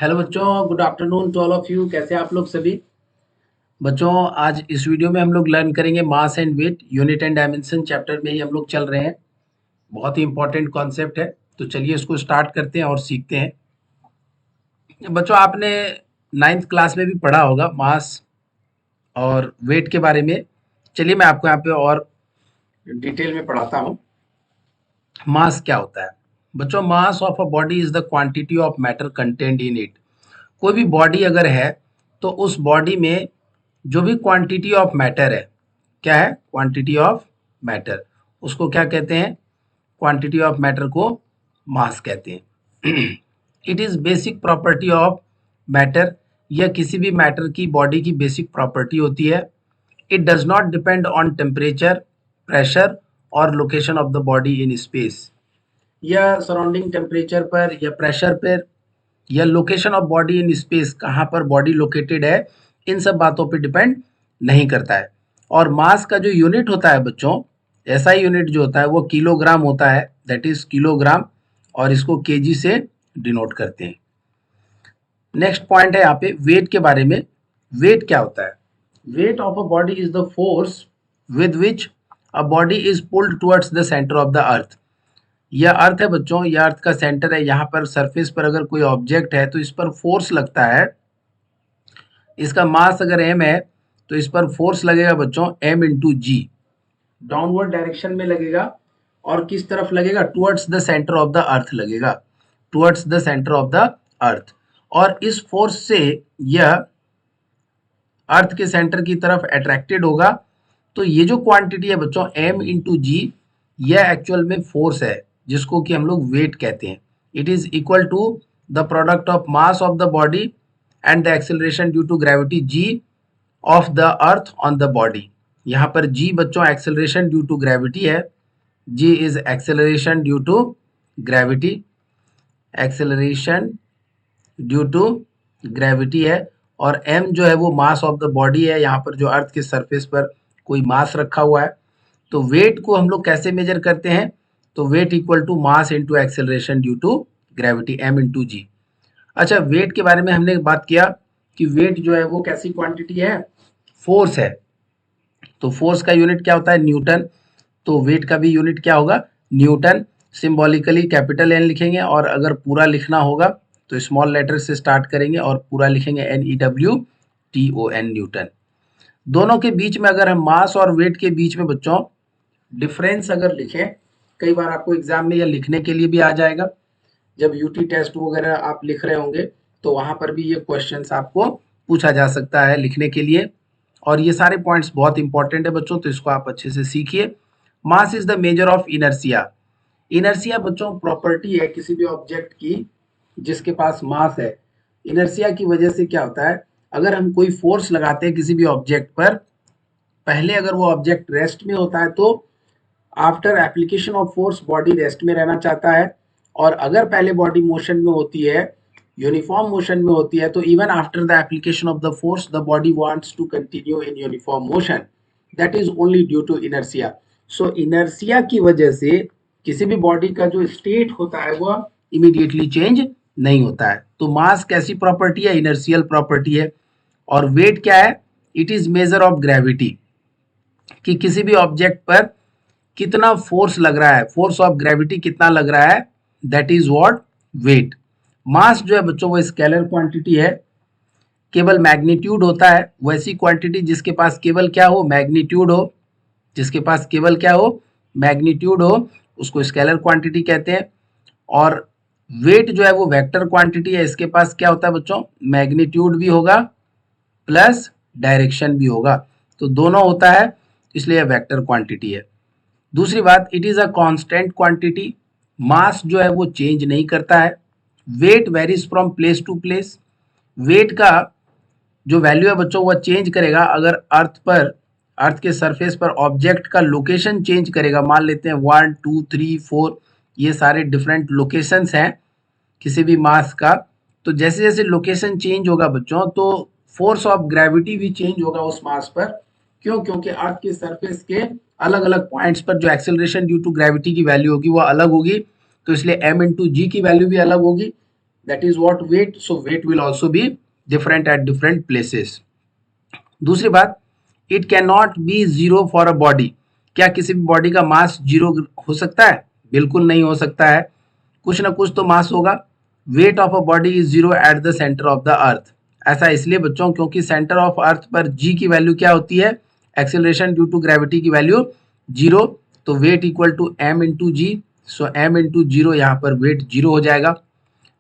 Hello बच्चों, good afternoon to all of you. कैसे हैं आप लोग सभी बच्चों? आज इस वीडियो में हम लोग लर्न करेंगे mass and weight, unit and dimension chapter में ही हम लोग चल रहे हैं। बहुत ही इंपॉर्टेंट कॉन्सेप्ट है, तो चलिए इसको स्टार्ट करते हैं और सीखते हैं। बच्चों, आपने नाइन्थ क्लास में भी पढ़ा होगा मास और वेट के बारे में। चलिए मैं आपको यहाँ पे और डिटेल में पढ़ाता हूँ। मास क्या होता है बच्चों? Mass of a body is the quantity of matter content in it. कोई भी बॉडी अगर है तो उस बॉडी में जो भी क्वांटिटी ऑफ मैटर है, क्या है? क्वांटिटी ऑफ मैटर, उसको क्या कहते हैं? क्वांटिटी ऑफ मैटर को मास कहते हैं। It is basic property of matter. यह किसी भी मैटर की बॉडी की बेसिक प्रॉपर्टी होती है। It does not depend on temperature, pressure और location of the body in space. या सराउंडिंग टेम्परेचर पर या प्रेशर पर या location of body in space, कहाँ पर बॉडी लोकेटेड है, इन सब बातों पे डिपेंड नहीं करता है। और मास का जो यूनिट होता है बच्चों, ऐसा यूनिट जो होता है वो किलोग्राम होता है, दैट इज किलोग्राम, और इसको केजी से डिनोट करते हैं। नेक्स्ट पॉइंट है यहाँ पे वेट के बारे में। वेट क्या होता है? Weight of a body is the force with which a body is pulled towards the centre of the अर्थ। यह अर्थ है बच्चों, यह अर्थ का सेंटर है। यहाँ पर सरफेस पर अगर कोई ऑब्जेक्ट है तो इस पर फोर्स लगता है। इसका मास अगर m है तो इस पर फोर्स लगेगा बच्चों m into g. Downward direction में लगेगा और किस तरफ लगेगा? Towards the centre of the earth लगेगा, towards the centre of the earth. और इस फोर्स से यह अर्थ के सेंटर की तरफ अट्रैक्टेड होगा। तो ये जो क्वांटिटी है बच्चों m इंटू जी, यह एक्चुअल में फोर्स है जिसको कि हम लोग वेट कहते हैं। It is equal to the product of mass of the body and the acceleration due to gravity g of the earth on the body. यहाँ पर जी बच्चों एक्सेलरेशन ड्यू टू ग्रेविटी है। G is acceleration due to gravity, acceleration due to gravity है। और m जो है वो मास of the body है। यहाँ पर जो अर्थ के सरफेस पर कोई मास रखा हुआ है। तो वेट को हम लोग कैसे मेजर करते हैं? तो weight equal to mass into acceleration due to gravity, m into g. अच्छा, वेट के बारे में हमने बात किया कि वेट जो है वो कैसी क्वांटिटी है? फोर्स है। तो फोर्स का यूनिट क्या होता है? न्यूटन। तो वेट का भी यूनिट क्या होगा? न्यूटन। सिंबॉलिकली कैपिटल एन लिखेंगे, और अगर पूरा लिखना होगा तो स्मॉल लेटर से स्टार्ट करेंगे और पूरा लिखेंगे NEWTON, न्यूटन। दोनों के बीच में अगर हम मास और वेट के बीच में बच्चों डिफरेंस अगर लिखें, कई बार आपको एग्जाम में यह लिखने के लिए भी आ जाएगा। जब यूटी टेस्ट वगैरह आप लिख रहे होंगे तो वहां पर भी ये क्वेश्चंस आपको पूछा जा सकता है लिखने के लिए। और ये सारे पॉइंट्स बहुत इंपॉर्टेंट है बच्चों, तो इसको आप अच्छे से सीखिए। Mass is the measure of inertia. Inertia बच्चों प्रॉपर्टी है किसी भी ऑब्जेक्ट की जिसके पास मास है। इनर्सिया की वजह से क्या होता है, अगर हम कोई फोर्स लगाते हैं किसी भी ऑब्जेक्ट पर, पहले अगर वो ऑब्जेक्ट रेस्ट में होता है तो after application of force body rest में रहना चाहता है। और अगर पहले बॉडी मोशन में होती है, यूनिफॉर्म मोशन में होती है, तो even after the application of the force the body wants to continue in uniform motion. That is only due to inertia. So inertia की वजह से किसी भी बॉडी का जो स्टेट होता है वो इमीडिएटली चेंज नहीं होता है। तो मास कैसी प्रॉपर्टी है? इनर्शियल प्रॉपर्टी है। और वेट क्या है? It is measure of gravity, कि किसी भी ऑब्जेक्ट पर कितना फोर्स लग रहा है, फोर्स ऑफ ग्रेविटी कितना लग रहा है, दैट इज व्हाट? वेट। मास जो है बच्चों वो स्केलर क्वांटिटी है। केवल मैग्नीट्यूड होता है वैसी क्वांटिटी जिसके पास केवल क्या हो? मैग्नीट्यूड हो। जिसके पास केवल क्या हो? मैग्नीट्यूड हो, उसको स्केलर क्वांटिटी कहते हैं। और वेट जो है वो वेक्टर क्वांटिटी है। इसके पास क्या होता है बच्चों? मैग्नीट्यूड भी होगा प्लस डायरेक्शन भी होगा, तो दोनों होता है, इसलिए वेक्टर क्वांटिटी है। दूसरी बात, it is a constant quantity. Mass जो है वो चेंज नहीं करता है। Weight varies from place to place. Weight का जो वैल्यू है बच्चों वह चेंज करेगा अगर अर्थ के सरफेस पर ऑब्जेक्ट का लोकेशन चेंज करेगा। मान लेते हैं 1 2 3 4 ये सारे डिफरेंट लोकेशंस हैं किसी भी मास का। तो जैसे जैसे लोकेशन चेंज होगा बच्चों तो फोर्स ऑफ ग्रेविटी भी चेंज होगा उस मास पर। क्यों? क्योंकि अर्थ के सरफेस के अलग अलग पॉइंट्स पर जो एक्सेलरेशन ड्यू टू ग्रेविटी की वैल्यू होगी वो अलग होगी, तो इसलिए m इंटू जी की वैल्यू भी अलग होगी। That is what weight, so weight will also be different at different places. दूसरी बात, it can not be zero for a body. क्या किसी भी बॉडी का मास जीरो हो सकता है? बिल्कुल नहीं हो सकता है, कुछ ना कुछ तो मास होगा। Weight of a body is zero at the centre of the अर्थ। ऐसा इसलिए बच्चों क्योंकि सेंटर ऑफ अर्थ पर जी की वैल्यू क्या होती है? एक्सेलरेशन ड्यू टू ग्रेविटी की वैल्यू जीरो। तो weight equal to m into g, so m into zero, यहाँ पर वेट जीरो हो जाएगा।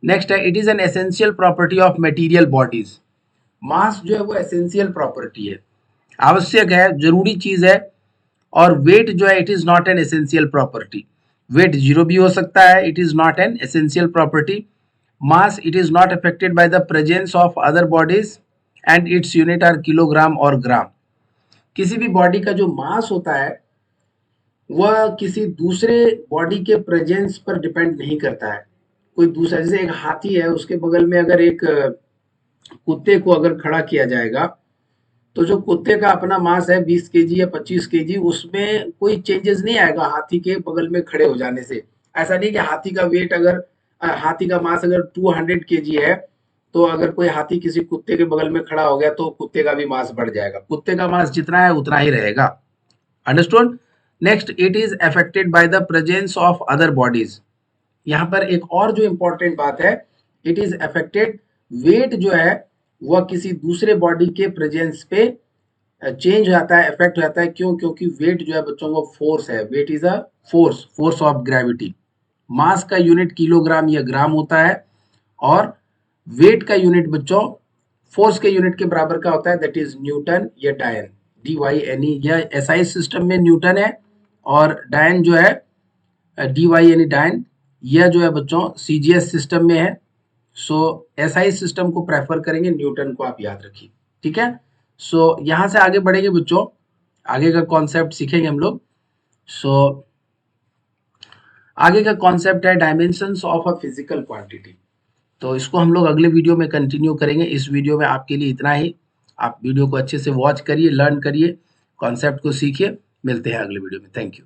नेक्स्ट है, it is an essential property of material bodies. Mass जो है वो एसेंशियल प्रॉपर्टी है, आवश्यक है, जरूरी चीज है। और वेट जो है it is not an essential property. Weight zero भी हो सकता है, it is not an essential property. Mass, it is not affected by the presence of other bodies and its unit are kilogram और gram. किसी भी body का जो मास होता है वह किसी दूसरे बॉडी के प्रेजेंस पर डिपेंड नहीं करता है। कोई दूसरा, जैसे एक हाथी है, उसके बगल में अगर एक कुत्ते को अगर खड़ा किया जाएगा, तो जो कुत्ते का अपना मास है 20 केजी या 25 केजी, उसमें कोई चेंजेस नहीं आएगा हाथी के बगल में खड़े हो जाने से। ऐसा नहीं कि हाथी का वेट अगर हाथी का मास अगर 200 केजी है, तो अगर कोई हाथी किसी कुत्ते के बगल में खड़ा हो गया तो कुत्ते का भी मास बढ़ जाएगा। कुत्ते का मास जितना है उतना ही रहेगा। Understood. Next, it is affected by the presence of other bodies. यहाँ पर एक और जो इंपॉर्टेंट बात है, इट इज अफेक्टेड, वेट जो है वह किसी दूसरे बॉडी के प्रेजेंस पे चेंज हो जाता है, इफेक्ट हो जाता है। क्यों? क्योंकि वेट जो है बच्चों को फोर्स है, weight is a force, force of gravity. Mass का यूनिट किलोग्राम या ग्राम होता है, और वेट का यूनिट बच्चों फोर्स के यूनिट के बराबर का होता है, दैट इज न्यूटन या डायन, डी वाई एन ई। या एसआई सिस्टम में न्यूटन है, और डायन जो है डी वाई यानी डायन, यह जो है बच्चों सीजीएस सिस्टम में है। सो एसआई सिस्टम को प्रेफर करेंगे, न्यूटन को आप याद रखिए। ठीक है, सो यहां से आगे बढ़ेंगे बच्चों, आगे का कॉन्सेप्ट सीखेंगे हम लोग। सो आगे का कॉन्सेप्ट है dimensions of a physical quantity. तो इसको हम लोग अगले वीडियो में कंटिन्यू करेंगे। इस वीडियो में आपके लिए इतना ही। आप वीडियो को अच्छे से वॉच करिए, लर्न करिए, कॉन्सेप्ट को सीखिए। मिलते हैं अगले वीडियो में। Thank you.